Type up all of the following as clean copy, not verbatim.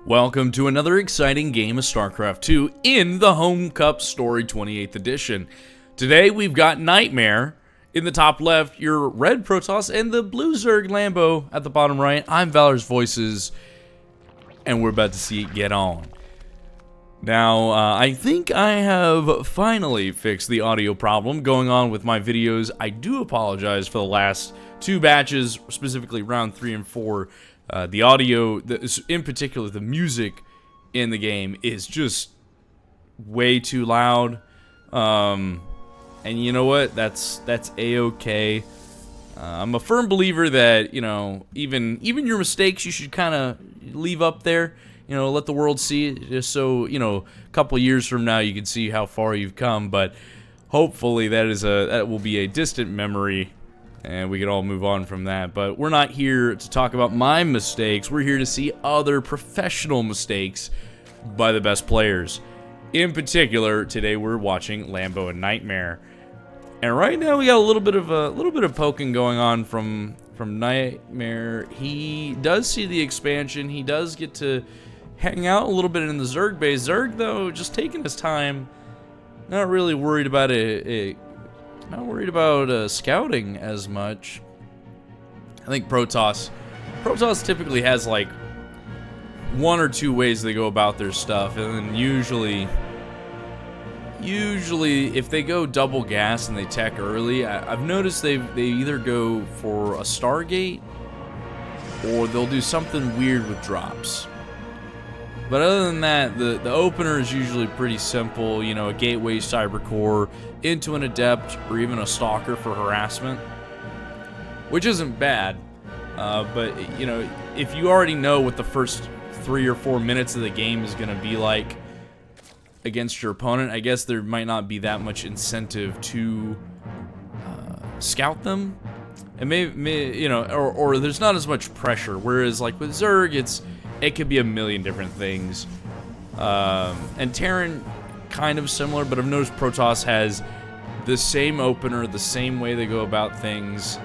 Welcome to another exciting game of StarCraft 2 in the Home Cup Story 28th Edition. Today we've got NightMare in the top left, your red Protoss, and the blue Zerg Lambo at the bottom right. I'm Valor's Voices, and we're about to see it get on. Now, I think I have finally fixed the audio problem going on with my videos. I do apologize for the last two batches, specifically round 3 and 4. The audio, in particular, the music in the game is just way too loud. And you know what? That's a-okay. I'm a firm believer that, you know, even your mistakes you should kind of leave up there. You know, let the world see it, just so, you know, a couple years from now you can see how far you've come. But hopefully that will be a distant memory, and we can all move on from that. But we're not here to talk about my mistakes. We're here to see other professional mistakes by the best players. In particular, today we're watching Lambo and NightMare. And right now we got a little bit of poking going on from NightMare. He does see the expansion. He does get to hang out a little bit in the Zerg base. Zerg, though, just taking his time. Not really worried about scouting as much. I think Protoss typically has like one or two ways they go about their stuff, and then usually if they go double gas and they tech early, I've noticed they either go for a Stargate or they'll do something weird with drops. But other than that, the opener is usually pretty simple. You know, a gateway cyber core into an adept or even a stalker for harassment, which isn't bad. But you know, if you already know what the first 3 or 4 minutes of the game is going to be like against your opponent, I guess there might not be that much incentive to scout them, and maybe you know, or there's not as much pressure. Whereas like with Zerg, it could be a million different things. And Terran, kind of similar, but I've noticed Protoss has the same opener, the same way they go about things.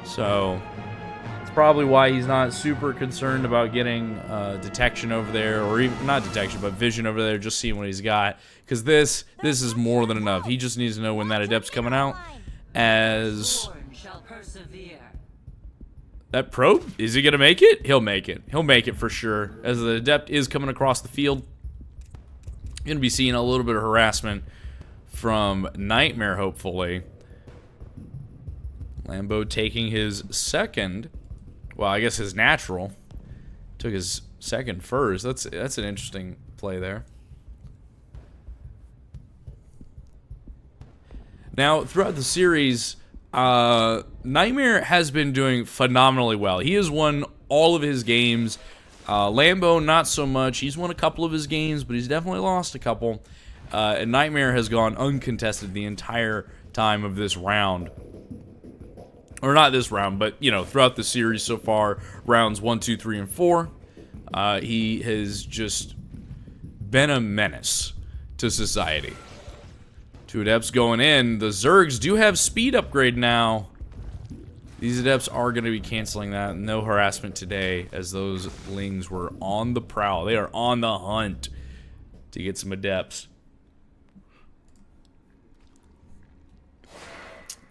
So it's probably why he's not super concerned about getting detection over there, or even not detection, but vision over there, just seeing what he's got. Because this is more than enough. He just needs to know when that adept's coming out. As that probe, is he gonna make it? He'll make it. He'll make it for sure. As the adept is coming across the field, you're gonna be seeing a little bit of harassment from NightMare, hopefully. Lambo taking his second, well, I guess his natural. Took his second first. That's an interesting play there. Now, throughout the series, NightMare has been doing phenomenally well. He has won all of his games. Lambo, not so much. He's won a couple of his games, but he's definitely lost a couple. And NightMare has gone uncontested the entire time of this round. Or not this round, but, you know, throughout the series so far, rounds 1, 2, 3, and 4, he has just been a menace to society. 2 adepts going in. The Zergs do have speed upgrade now. These adepts are going to be canceling that. No harassment today, as those lings were on the prowl. They are on the hunt to get some adepts.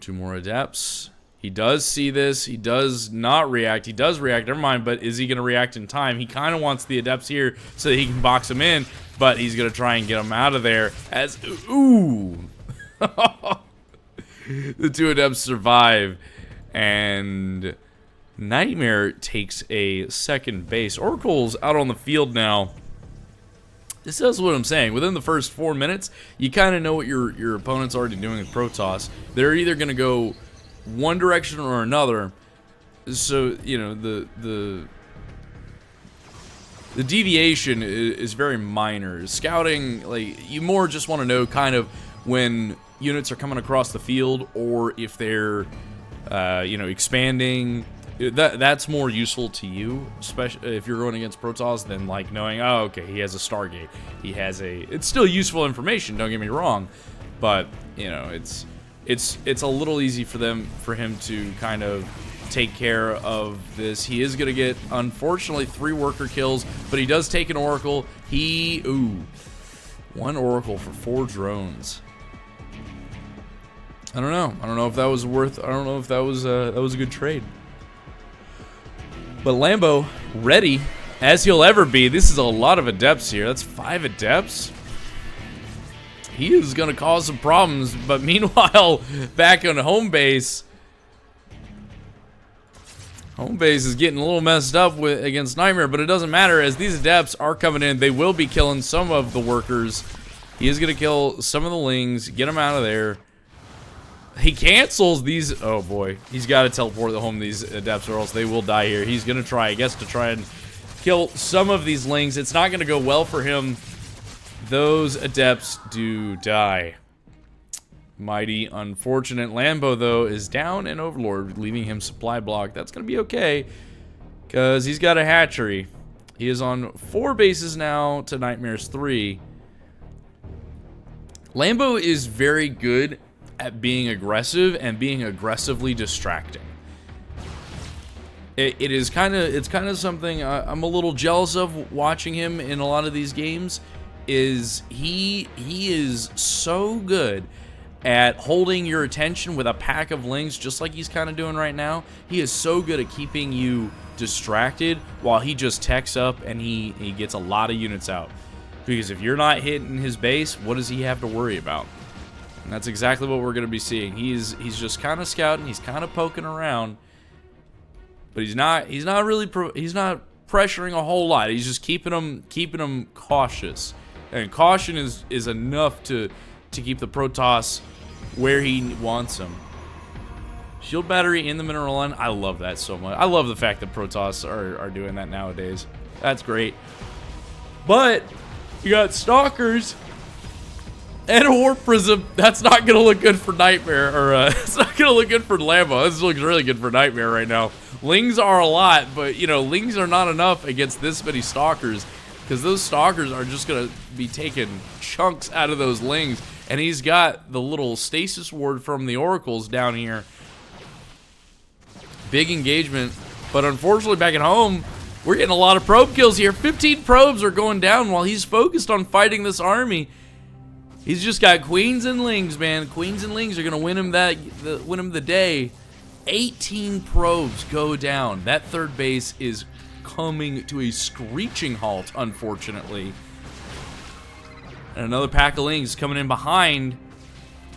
2 more adepts. He does see this. He does not react. He does react. Never mind, but is he going to react in time? He kind of wants the adepts here so that he can box them in, but he's going to try and get them out of there as... Ooh! The 2 adepts survive, and NightMare takes a second base. Oracle's out on the field now. This is what I'm saying. Within the first 4 minutes, you kind of know what your opponent's already doing with Protoss. They're either going to go one direction or another. So, you know, the deviation is very minor. Scouting, like, you more just want to know kind of when units are coming across the field, or if they're you know, expanding. That's more useful to you, especially if you're going against Protoss, than like knowing, oh, okay, he has a Stargate, he has a... It's still useful information, don't get me wrong, but you know, it's a little easy for him to kind of take care of this. He is going to get, unfortunately, 3 worker kills, but he does take an Oracle. Ooh, 1 Oracle for 4 drones. I don't know. I don't know if that was worth. I don't know if that was a good trade. But Lambo, ready as he'll ever be. This is a lot of adepts here. That's 5 adepts. He is going to cause some problems. But meanwhile, back on home base, is getting a little messed up against NightMare. But it doesn't matter, as these adepts are coming in. They will be killing some of the workers. He is going to kill some of the lings, get them out of there. He cancels these. Oh boy, he's got to teleport home these adepts, or else they will die here. He's gonna try, I guess, to try and kill some of these lings. It's not gonna go well for him. Those adepts do die. Mighty unfortunate. Lambo though is down in Overlord, leaving him supply block. That's gonna be okay, because he's got a hatchery. He is on 4 bases now to NightMare's 3. Lambo is very good at being aggressive and being aggressively distracting. It's kind of something I'm a little jealous of watching him in a lot of these games. Is he is so good at holding your attention with a pack of lings, just like he's kind of doing right now. He is so good at keeping you distracted while he just techs up and he gets a lot of units out. Because if you're not hitting his base, what does he have to worry about? And that's exactly what we're going to be seeing. He's just kind of scouting. He's kind of poking around, but he's not pressuring a whole lot. He's just keeping them cautious, and caution is enough to keep the Protoss where he wants them. Shield battery in the mineral line. I love that so much. I love the fact that Protoss are doing that nowadays. That's great. But you got stalkers and a warp prism. That's not gonna look good for NightMare, or it's not gonna look good for Lambo. This looks really good for NightMare right now. Lings are a lot, but you know, lings are not enough against this many stalkers, because those stalkers are just gonna be taking chunks out of those lings. And he's got the little stasis ward from the oracles down here. Big engagement, but unfortunately back at home, we're getting a lot of probe kills here. 15 probes are going down while he's focused on fighting this army. He's just got queens and lings, man. Queens and lings are gonna win him the day. 18 probes go down. That 3rd base is coming to a screeching halt, unfortunately. And another pack of lings coming in behind.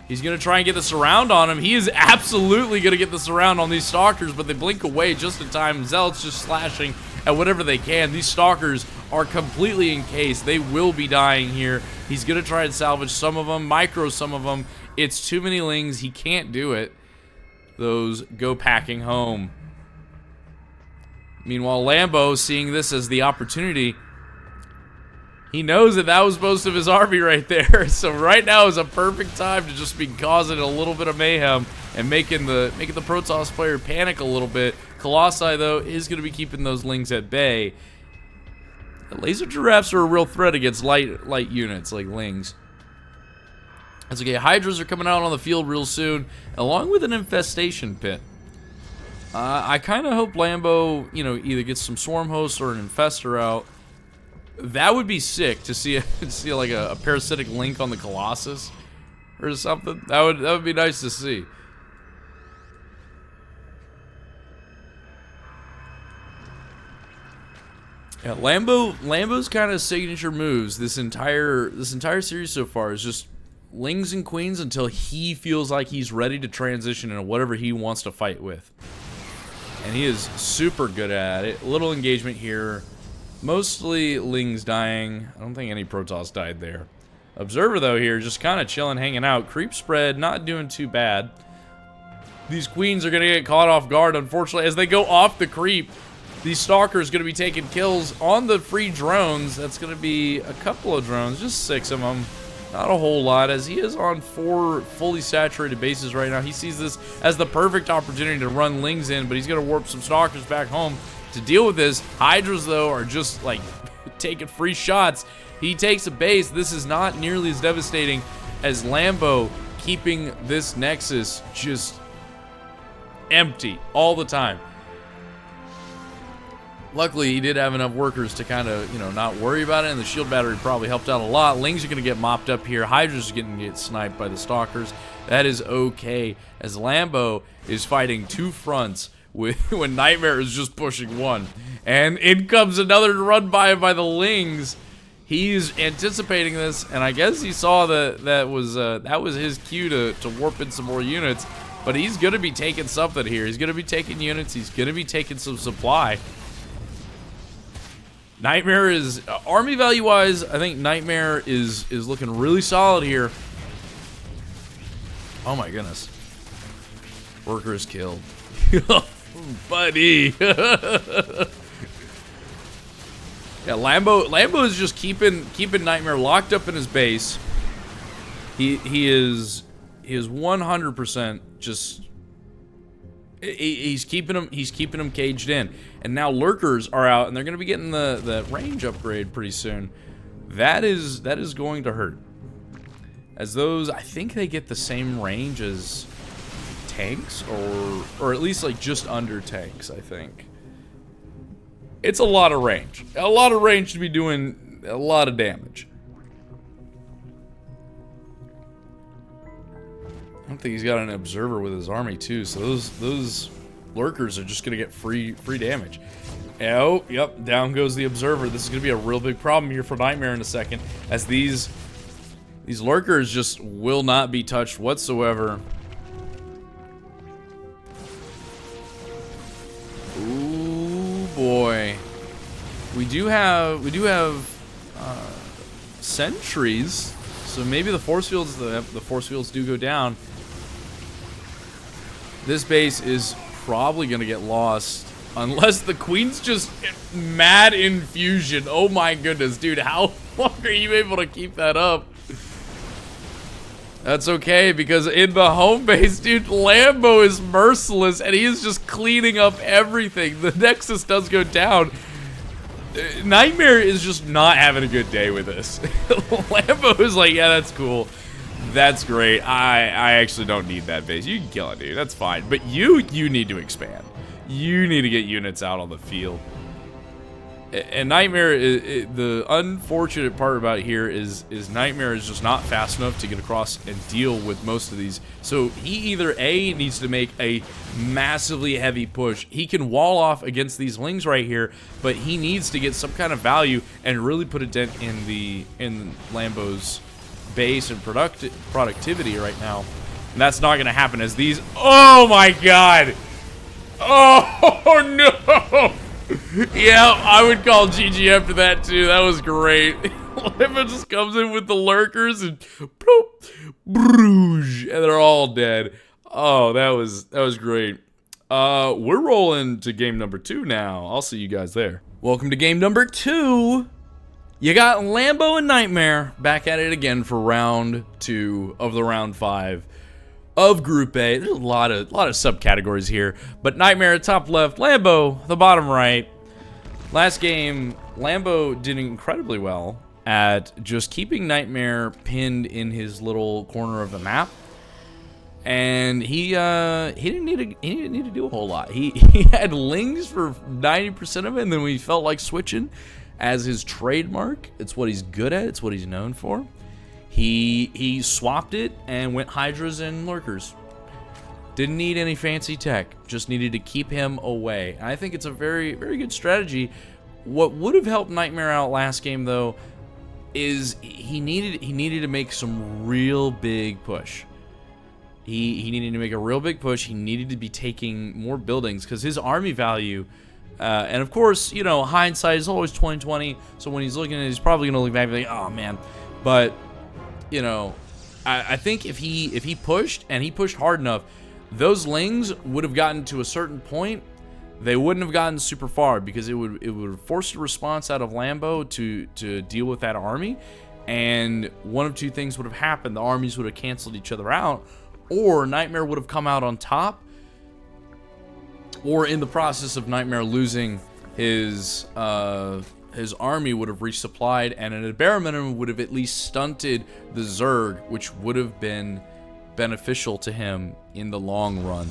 He's gonna try and get the surround on him. He is absolutely gonna get the surround on these stalkers, but they blink away just in time. Zealot's just slashing at whatever they can. These stalkers are completely encased. They will be dying here. He's gonna try and salvage some of them, micro some of them. It's too many lings. He can't do it. Those go packing home. Meanwhile, Lambo, seeing this as the opportunity, he knows that that was most of his army right there. So right now is a perfect time to just be causing a little bit of mayhem and making the Protoss player panic a little bit. Colossi, though, is going to be keeping those lings at bay. The laser giraffes are a real threat against light units like lings. That's okay. Hydras are coming out on the field real soon, along with an infestation pit. I kind of hope Lambo, you know, either gets some swarm hosts or an infestor out. That would be sick to see like a parasitic link on the Colossus or something. That would be nice to see. Yeah, Lambo's kind of signature moves this entire series so far is just lings and queens until he feels like he's ready to transition into whatever he wants to fight with. And he is super good at it. Little engagement here. Mostly lings dying. I don't think any Protoss died there. Observer, though, here just kind of chilling, hanging out. Creep spread, not doing too bad. These queens are going to get caught off guard, unfortunately. As they go off the creep, these stalkers going to be taking kills on the free drones. That's going to be a couple of drones, just 6 of them. Not a whole lot, as he is on 4 fully saturated bases right now. He sees this as the perfect opportunity to run lings in, but he's going to warp some stalkers back home to deal with this. Hydras, though, are just like taking free shots. He takes a base. This is not nearly as devastating as Lambo keeping this Nexus just empty all the time. Luckily, he did have enough workers to kind of, you know, not worry about it, and the shield battery probably helped out a lot. Lings are going to get mopped up here. Hydra's going to get sniped by the stalkers. That is okay, as Lambo is fighting two fronts with when NightMare is just pushing one. And in comes another run by the Lings. He's anticipating this, and I guess he saw that was his cue to warp in some more units. But he's going to be taking something here. He's going to be taking units. He's going to be taking some supply. NightMare is, army value-wise, I think NightMare is looking really solid here. Oh my goodness. Worker is killed. Buddy. Yeah, Lambo is just keeping NightMare locked up in his base. He is 100% just he's keeping him caged in. And now lurkers are out, and they're going to be getting the range upgrade pretty soon. That is going to hurt. As those, I think they get the same range as tanks, or at least like just under tanks, I think. It's a lot of range. A lot of range to be doing a lot of damage. I don't think he's got an observer with his army too, so those lurkers are just gonna get free damage. Oh, yep, down goes the observer. This is gonna be a real big problem here for NightMare in a second, as these lurkers just will not be touched whatsoever. Ooh boy, we do have sentries, so maybe the force fields do go down. This base is probably gonna get lost unless the queen's just mad infusion. Oh my goodness, dude, how long are you able to keep that up? That's okay, because in the home base, dude, Lambo is merciless, and he is just cleaning up everything. The Nexus does go down. NightMare is just not having a good day with this. Lambo is like, yeah, that's cool. That's great. I actually don't need that base. You can kill it, dude. That's fine. But you need to expand. You need to get units out on the field. And NightMare, the unfortunate part about here is NightMare is just not fast enough to get across and deal with most of these. So he either A, needs to make a massively heavy push. He can wall off against these lings right here, but he needs to get some kind of value and really put a dent in Lambo's base and productivity right now. And that's not going to happen as these... Oh my god! Oh no! Yeah, I would call GG after that too. That was great. Lambo just comes in with the lurkers and bloop, broosh, and they're all dead. Oh, that was great. We're rolling to game number 2 now. I'll see you guys there. Welcome to game number 2. You got Lambo and NightMare back at it again for round 2 of the round 5 of Group A. There's a lot of subcategories here, but NightMare top left, Lambo the bottom right. Last game, Lambo did incredibly well at just keeping NightMare pinned in his little corner of the map, and he didn't need to do a whole lot. He had lings for 90% of it, and then we felt like switching as his trademark. It's what he's good at. It's what he's known for. He swapped it and went hydras and lurkers. Didn't need any fancy tech. Just needed to keep him away. I think it's a very, very good strategy. What would have helped NightMare out last game though is he needed to make some real big push. He needed to make a real big push. He needed to be taking more buildings because his army value. And of course, you know, hindsight is always 20/20. So when he's looking at it, he's probably gonna look back and be like, oh man. But you know, I think if he pushed and he pushed hard enough, those lings would have gotten to a certain point. They wouldn't have gotten super far because it would have forced a response out of Lambo to deal with that army. And one of two things would have happened. The armies would have canceled each other out, or NightMare would have come out on top, or in the process of NightMare losing his army would have resupplied, and at a bare minimum would have at least stunted the Zerg, which would have been beneficial to him in the long run.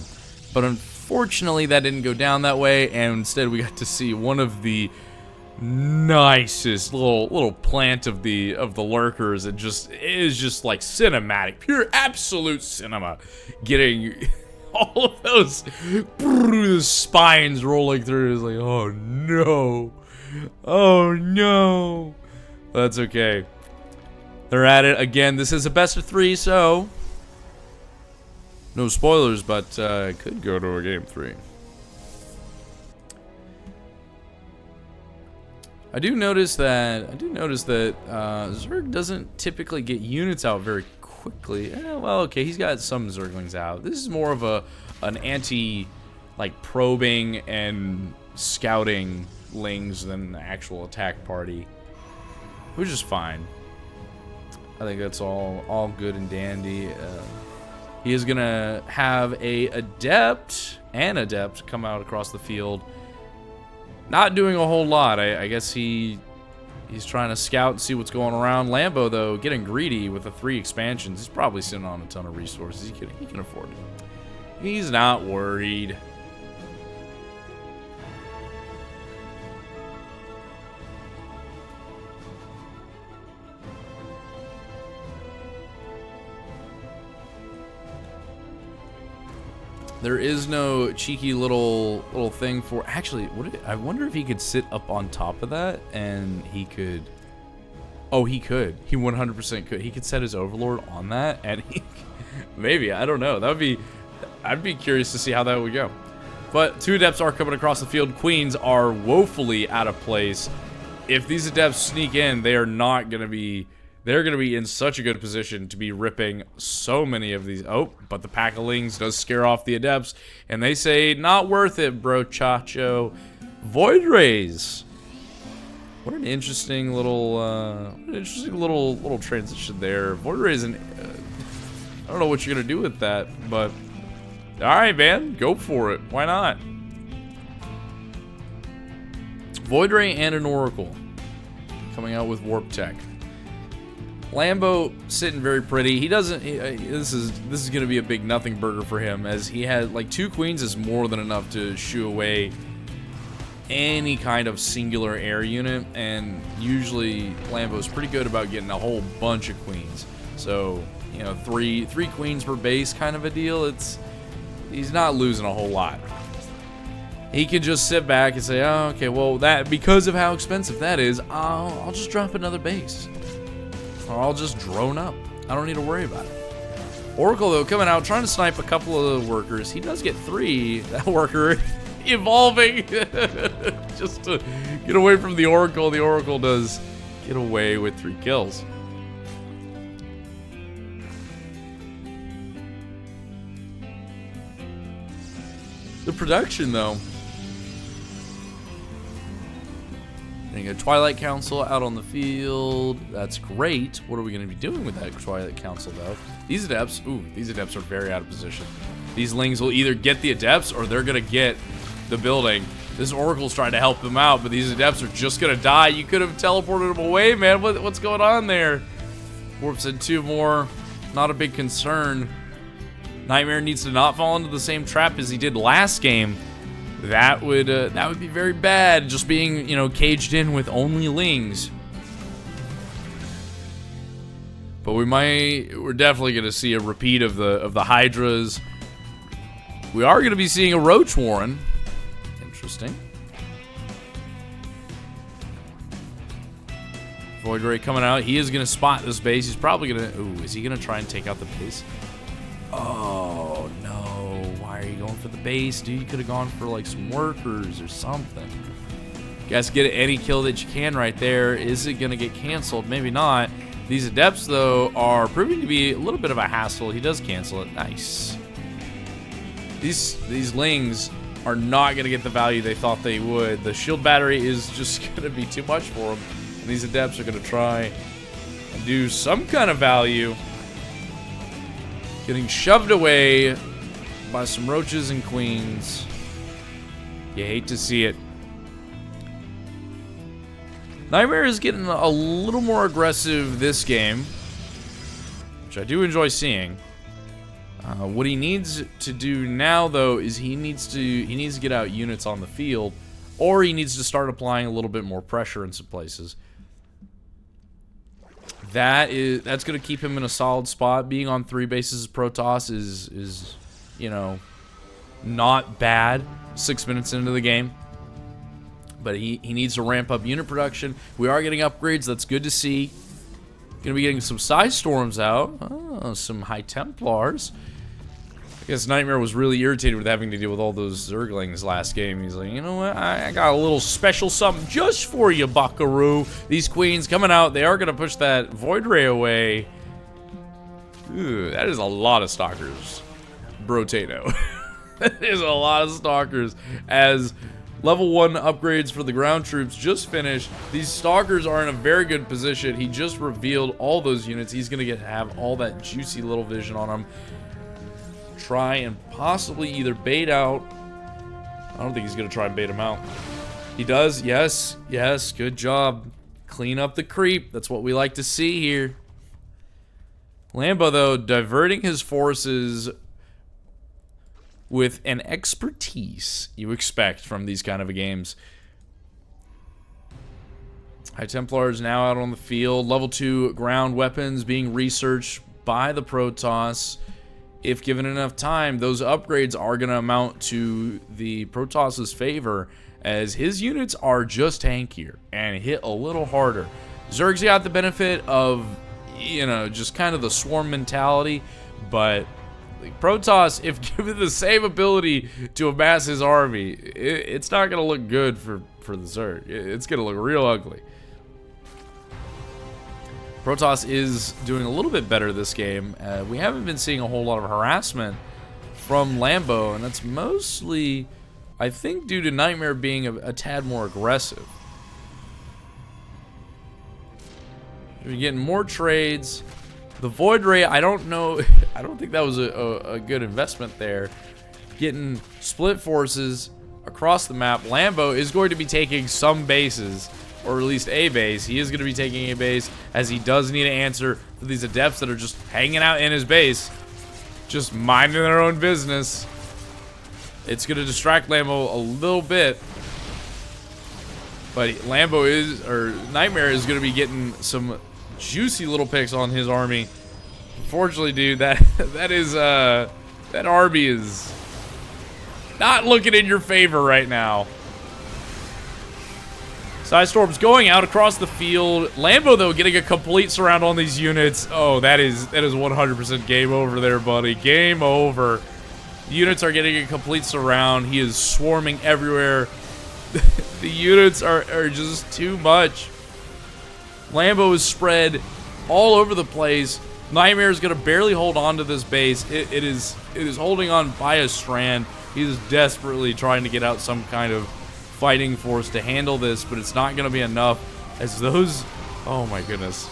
But unfortunately, that didn't go down that way, and instead we got to see one of the nicest little plant of the lurkers. It is just like cinematic, pure absolute cinema, getting all of those spines rolling through. It's like, oh no, oh no. That's okay. They're at it again. This is a best of 3, so no spoilers, but could go to a game 3. I do notice that Zerg doesn't typically get units out very quickly. Well, okay, he's got some Zerglings out. This is more of an anti, like, probing and scouting lings than the actual attack party, which is fine. I think that's all good and dandy. He is gonna have a adept come out across the field. Not doing a whole lot. I guess he's trying to scout and see what's going around. Lambo, though, getting greedy with the 3 expansions. He's probably sitting on a ton of resources. He can afford it. He's not worried. There is no cheeky little thing for... Actually, I wonder if he could sit up on top of that and he could... Oh, he could. He 100% could. He could set his Overlord on that and he... Maybe, I don't know. That would be... I'd be curious to see how that would go. But 2 Adepts are coming across the field. Queens are woefully out of place. If these Adepts sneak in, they are not going to be... They're going to be in such a good position to be ripping so many of these. Oh, but the pack of lings does scare off the Adepts. And they say, not worth it, bro, chacho. Void Rays. What an interesting little transition there. Void Rays, I don't know what you're going to do with that, but... Alright, man. Go for it. Why not? Void Ray and an Oracle. Coming out with Warp Tech. Lambo sitting very pretty. He doesn't. This is going to be a big nothing burger for him, as he had like 2 queens is more than enough to shoo away any kind of singular air unit, and usually Lambo's pretty good about getting a whole bunch of queens. So you know, three queens per base kind of a deal. He's not losing a whole lot. He can just sit back and say, oh, okay, well that because of how expensive that is, I'll just drop another base. Or I'll just drone up. I don't need to worry about it. Oracle, though, coming out, trying to snipe a couple of the workers. He does get 3. That worker evolving just to get away from the Oracle. The Oracle does get away with 3 kills. The production, though. A Twilight Council out on the field. That's great. What are we going to be doing with that Twilight Council, though? These Adepts, these Adepts are very out of position. These Lings will either get the Adepts or they're going to get the building. This Oracle's trying to help them out, but these Adepts are just going to die. You could have teleported them away, man. What's going on there? Warp said 2 more. Not a big concern. NightMare needs to not fall into the same trap as he did last game. That would be very bad, just being, you know, caged in with only lings. But we're definitely gonna see a repeat of the Hydras. We are gonna be seeing a Roach Warren. Interesting. Void Ray coming out. He is gonna spot this base. He's probably gonna. Ooh, is he gonna try and take out the base? Oh no. Why are you going for the base, dude? You could have gone for like some workers or something. Guys, get any kill that you can right there. Is it gonna get canceled? Maybe not. These Adepts, though, are proving to be a little bit of a hassle. He does cancel it. Nice. These lings are not gonna get the value they thought they would. The shield battery is just gonna be too much for them. And these Adepts are gonna try and do some kind of value. Getting shoved away by some roaches and queens. You hate to see it. NightMare is getting a little more aggressive this game, which I do enjoy seeing. What he needs to do now, though, is he needs to get out units on the field, or he needs to start applying a little bit more pressure in some places. That's going to keep him in a solid spot. Being on 3 bases of Protoss is you know, not bad 6 minutes into the game. But he needs to ramp up unit production. We are getting upgrades. That's good to see. Going to be getting some Side Storms out. Oh, some High Templars. I guess NightMare was really irritated with having to deal with all those Zerglings last game. He's like, you know what? I got a little special something just for you, buckaroo. These queens coming out. They are going to push that Void Ray away. Ooh, that is a lot of stalkers. Brotato. That is a lot of stalkers. As level 1 upgrades for the ground troops just finished. These stalkers are in a very good position. He just revealed all those units. He's going to have all that juicy little vision on them. Try and possibly either bait out. I don't think he's going to try and bait him out. He does. Yes. Yes. Good job. Clean up the creep. That's what we like to see here. Lambo, though, diverting his forces with an expertise you expect from these kind of games. High Templars now out on the field. Level 2 ground weapons being researched by the Protoss. If given enough time, those upgrades are going to amount to the Protoss's favor, as his units are just tankier and hit a little harder. Zerg's got the benefit of, you know, just kind of the swarm mentality, but Protoss, if given the same ability to amass his army, it's not going to look good for the Zerg. It's going to look real ugly. Protoss is doing a little bit better this game. We haven't been seeing a whole lot of harassment from Lambo, and that's mostly, I think, due to NightMare being a tad more aggressive. We're getting more trades. The Void Ray, I don't know. I don't think that was a good investment there. Getting split forces across the map. Lambo is going to be taking some bases, or at least a base. He is going to be taking a base, as he does need to answer for these adepts that are just hanging out in his base, just minding their own business. It's going to distract Lambo a little bit, but NightMare is going to be getting some juicy little picks on his army. Unfortunately, dude, that army is not looking in your favor right now. Side Storm's going out across the field. Lambo, though, getting a complete surround on these units. Oh, that is 100% game over there, buddy. Game over. The units are getting a complete surround. He is swarming everywhere. The units are just too much. Lambo is spread all over the place. NightMare is going to barely hold on to this base. It is holding on by a strand. He is desperately trying to get out some kind of fighting force to handle this, but it's not going to be enough, as those... Oh my goodness.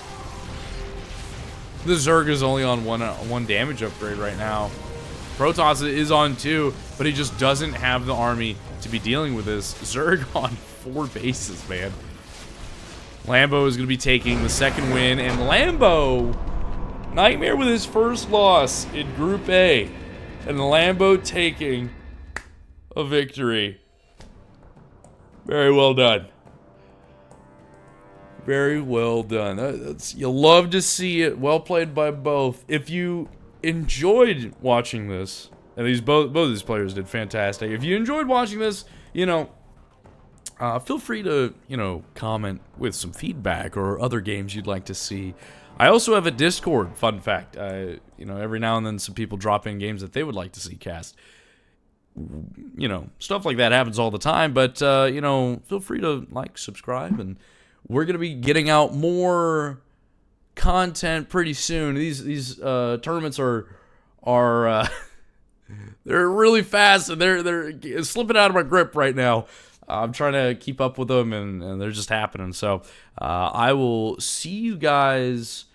The Zerg is only on one damage upgrade right now. Protoss is on 2, but he just doesn't have the army to be dealing with this. Zerg on 4 bases, man. Lambo is going to be taking the second win, and Lambo, NightMare with his first loss in Group A, and Lambo taking a victory. Very well done. Very well done. You love to see it. Well played by both. If you enjoyed watching this, and both of these players did fantastic. If you enjoyed watching this, you know, feel free to, you know, comment with some feedback or other games you'd like to see. I also have a Discord, fun fact. You know, every now and then some people drop in games that they would like to see cast. You know, stuff like that happens all the time, but, you know, feel free to like, subscribe, and we're going to be getting out more content pretty soon. These tournaments are they're really fast, and they're slipping out of my grip right now. I'm trying to keep up with them, and they're just happening. So I will see you guys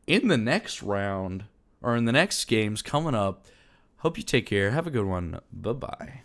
in the next round, or in the next games coming up. Hope you take care. Have a good one. Bye-bye.